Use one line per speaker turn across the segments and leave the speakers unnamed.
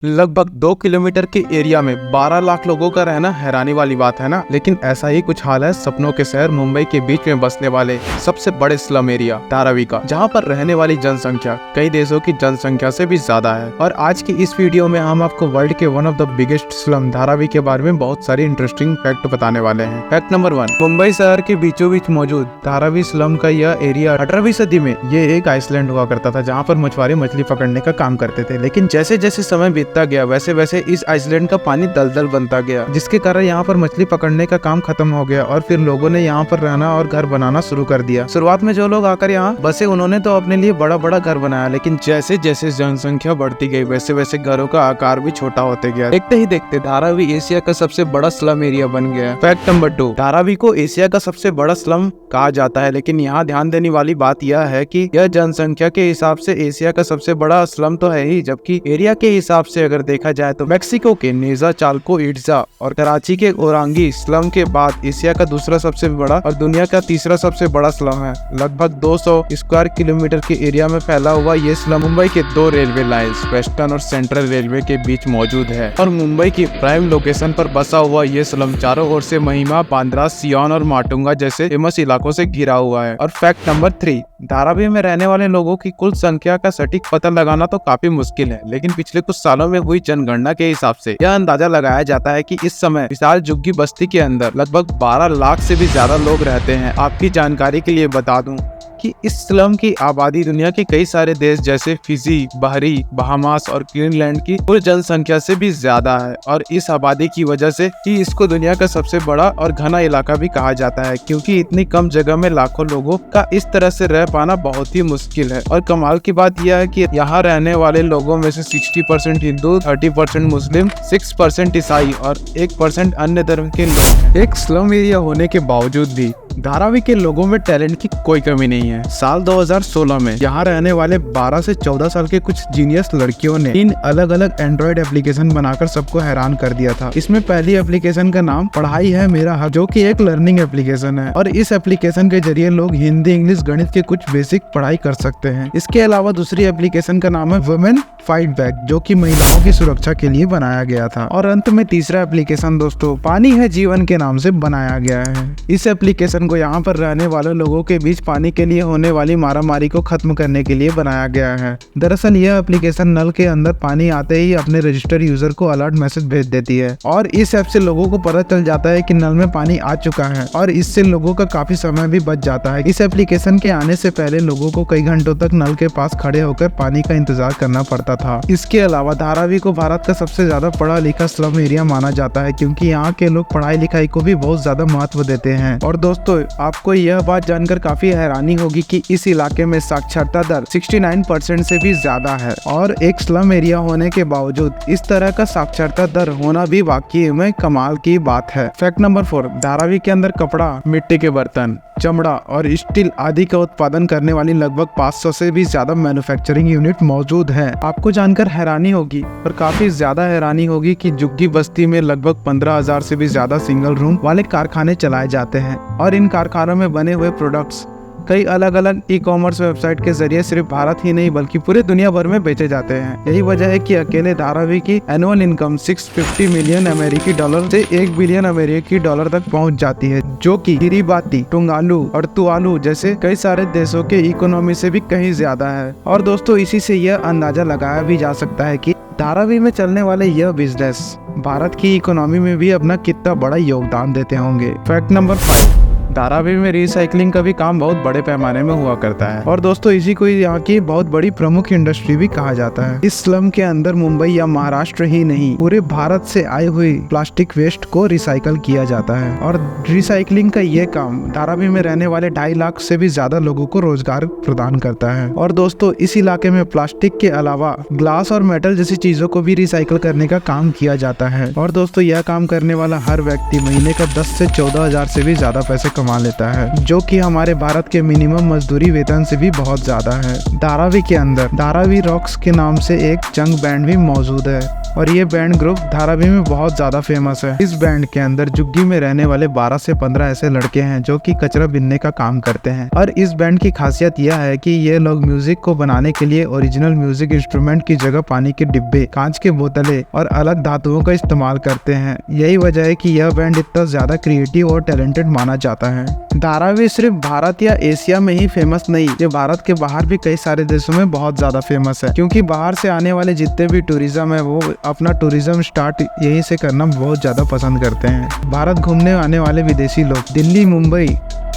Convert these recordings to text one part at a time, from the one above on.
लगभग 2 किलोमीटर के एरिया में 12 लाख लोगों का रहना हैरानी वाली बात है ना। लेकिन ऐसा ही कुछ हाल है सपनों के शहर मुंबई के बीच में बसने वाले सबसे बड़े स्लम एरिया धारावी का, जहां पर रहने वाली जनसंख्या कई देशों की जनसंख्या से भी ज्यादा है। और आज की इस वीडियो में हम आपको वर्ल्ड के one of the biggest slum Dharavi के बारे में बहुत सारी इंटरेस्टिंग फैक्ट बताने वाले हैं। फैक्ट नंबर 1, मुंबई शहर के बीचों बीच मौजूद धारावी स्लम का यह एरिया 18वीं सदी में ये एक आइसलैंड हुआ करता था, जहाँ पर मछुआरे मछली पकड़ने का काम करते थे। लेकिन जैसे जैसे समय बीतता गया वैसे वैसे इस आइसलैंड का पानी दलदल बनता गया, जिसके कारण यहाँ पर मछली पकड़ने का काम खत्म हो गया और फिर लोगों ने यहाँ पर रहना और घर बनाना शुरू कर दिया। शुरुआत में जो लोग आकर यहाँ बसे उन्होंने तो अपने लिए बड़ा बड़ा घर बनाया, लेकिन जैसे जैसे जनसंख्या बढ़ती गई वैसे वैसे घरों का आकार भी छोटा होते गया। देखते ही देखते धारावी एशिया का सबसे बड़ा स्लम एरिया बन गया। फैक्ट नंबर 2, धारावी को एशिया का सबसे बड़ा स्लम कहा जाता है, लेकिन यहाँ ध्यान देने वाली बात यह है कि यह जनसंख्या के हिसाब से एशिया का सबसे बड़ा स्लम तो है ही, जबकि एरिया के हिसाब से अगर देखा जाए तो मेक्सिको के नेजा चाल्को इट्जा और कराची के ओरांगी स्लम के बाद एशिया का दूसरा सबसे बड़ा और दुनिया का तीसरा सबसे बड़ा स्लम है। लगभग 200 स्क्वायर किलोमीटर के एरिया में फैला हुआ ये स्लम मुंबई के 2 रेलवे लाइंस वेस्टर्न और सेंट्रल रेलवे के बीच मौजूद है और मुंबई की प्राइम लोकेशन पर बसा हुआ ये स्लम चारों ओर से महिमा, बांद्रा, सियोन और माटुंगा जैसे फेमस इलाकों से घिरा हुआ है। और फैक्ट नंबर 3, धारावी में रहने वाले लोगों की कुल संख्या का सटीक पता लगाना तो काफी मुश्किल है, लेकिन पिछले कुछ सालों में हुई जनगणना के हिसाब से यह अंदाजा लगाया जाता है कि इस समय विशाल झुग्गी बस्ती के अंदर लगभग 12 लाख से भी ज्यादा लोग रहते हैं। आपकी जानकारी के लिए बता दूं कि इस स्लम की आबादी दुनिया के कई सारे देश जैसे फिजी, बहरी, बहामास और ग्रीनलैंड की कुल जनसंख्या से भी ज्यादा है और इस आबादी की वजह से ही इसको दुनिया का सबसे बड़ा और घना इलाका भी कहा जाता है, क्योंकि इतनी कम जगह में लाखों लोगों का इस तरह से रह पाना बहुत ही मुश्किल है। और कमाल की बात यह है कि यहाँ रहने वाले लोगों में से 60% हिंदू, 30% मुस्लिम, 6% ईसाई और 1% अन्य धर्म के लोग। एक स्लम एरिया होने के बावजूद भी धारावी के लोगों में टैलेंट की कोई कमी नहीं है। साल 2016 में यहाँ रहने वाले 12 से 14 साल के कुछ जीनियस लड़कियों ने 3 अलग अलग एंड्रॉइड एप्लीकेशन बनाकर सबको हैरान कर दिया था। इसमें पहली एप्लीकेशन का नाम पढ़ाई है मेरा हक, जो कि एक लर्निंग एप्लीकेशन है और इस एप्लीकेशन के जरिए लोग हिंदी, इंग्लिश, गणित के कुछ बेसिक पढ़ाई कर सकते हैं। इसके अलावा दूसरी एप्लीकेशन का नाम है वुमेन फाइट बैक, जो कि महिलाओं की सुरक्षा के लिए बनाया गया था। और अंत में तीसरा एप्लीकेशन दोस्तों पानी है जीवन के नाम से बनाया गया है। इस एप्लीकेशन को यहाँ पर रहने वाले लोगों के बीच पानी के लिए होने वाली मारामारी को खत्म करने के लिए बनाया गया है। दरअसल यह एप्लीकेशन नल के अंदर पानी आते ही अपने रजिस्टर यूजर को अलर्ट मैसेज भेज देती है और इस ऐप से लोगों को पता चल जाता है कि नल में पानी आ चुका है और इससे लोगों का काफी समय भी बच जाता है। इस एप्लीकेशन के आने से पहले लोगों को कई घंटों तक नल के पास खड़े होकर पानी का इंतजार करना पड़ता था। इसके अलावा धारावी को भारत का सबसे ज्यादा पढ़ा लिखा स्लम एरिया माना जाता है, क्योंकि यहाँ के लोग पढ़ाई लिखाई को भी बहुत ज्यादा महत्व देते हैं। और दोस्तों आपको यह बात जानकर काफी हैरानी होगी कि इस इलाके में साक्षरता दर 69% से भी ज्यादा है और एक स्लम एरिया होने के बावजूद इस तरह का साक्षरता दर होना भी वाकई में कमाल की बात है। फैक्ट नंबर 4, धारावी के अंदर कपड़ा, मिट्टी के बर्तन, चमड़ा और स्टील आदि का उत्पादन करने वाली लगभग 500 से भी ज्यादा मैन्युफैक्चरिंग यूनिट मौजूद है। आपको जानकर हैरानी होगी और काफी ज्यादा हैरानी होगी कि झुग्गी बस्ती में लगभग 15,000 से भी ज्यादा सिंगल रूम वाले कारखाने चलाए जाते हैं और इन कारखानों में बने हुए प्रोडक्ट्स कई अलग अलग ई-कॉमर्स वेबसाइट के जरिए सिर्फ भारत ही नहीं बल्कि पूरे दुनिया भर में बेचे जाते हैं। यही वजह है कि अकेले धारावी की एनुअल इनकम 650 मिलियन अमेरिकी डॉलर से 1 बिलियन अमेरिकी डॉलर तक पहुंच जाती है, जो कि किरीबाती, टुंगालू और तुआलू जैसे कई सारे देशों के इकोनॉमी से भी कहीं ज्यादा है। और दोस्तों इसी से यह अंदाजा लगाया भी जा सकता है कि धारावी में चलने वाले यह बिजनेस भारत की इकोनॉमी में भी अपना कितना बड़ा योगदान देते होंगे। फैक्ट नंबर 5, धारावी में रिसाइकलिंग का भी काम बहुत बड़े पैमाने में हुआ करता है और दोस्तों इसी को यहाँ की बहुत बड़ी प्रमुख इंडस्ट्री भी कहा जाता है। इस स्लम के अंदर मुंबई या महाराष्ट्र ही नहीं पूरे भारत से आई हुई प्लास्टिक वेस्ट को रिसाइकल किया जाता है और रिसाइकलिंग का ये काम धारावी में रहने वाले 2.5 लाख से भी ज्यादा लोगों को रोजगार प्रदान करता है। और दोस्तों इस इलाके में प्लास्टिक के अलावा ग्लास और मेटल जैसी चीजों को भी रिसाइकल करने का काम किया जाता है और दोस्तों यह काम करने वाला हर व्यक्ति महीने का 10 से 14,000 से भी ज्यादा पैसे कमा लेता है, जो कि हमारे भारत के मिनिमम मजदूरी वेतन से भी बहुत ज्यादा है। धारावी के अंदर धारावी रॉक्स के नाम से एक जंग बैंड भी मौजूद है
और ये बैंड ग्रुप धारावी में बहुत ज्यादा फेमस है। इस बैंड के अंदर जुग्गी में रहने वाले 12 से 15 ऐसे लड़के हैं जो कि कचरा बिनने का काम करते हैं। और इस बैंड की खासियत यह है कि ये लोग म्यूजिक को बनाने के लिए ओरिजिनल म्यूजिक इंस्ट्रूमेंट की जगह पानी के डिब्बे, कांच के बोतलें और अलग धातुओं का इस्तेमाल करते हैं। यही वजह है कि यह बैंड इतना ज्यादा क्रिएटिव और टैलेंटेड माना जाता है। धारावी सिर्फ भारत या एशिया में ही फेमस नहीं, ये भारत के बाहर भी कई सारे देशों में बहुत ज्यादा फेमस है, क्योंकि बाहर से आने वाले जितने भी टूरिज्म है वो अपना टूरिज्म स्टार्ट यहीं से करना बहुत ज्यादा पसंद करते हैं। भारत घूमने आने वाले विदेशी लोग दिल्ली, मुंबई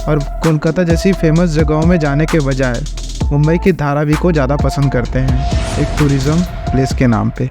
और कोलकाता जैसी फेमस जगहों में जाने के बजाय मुंबई की धारावी को ज्यादा पसंद करते हैं, एक टूरिज्म प्लेस के नाम पे।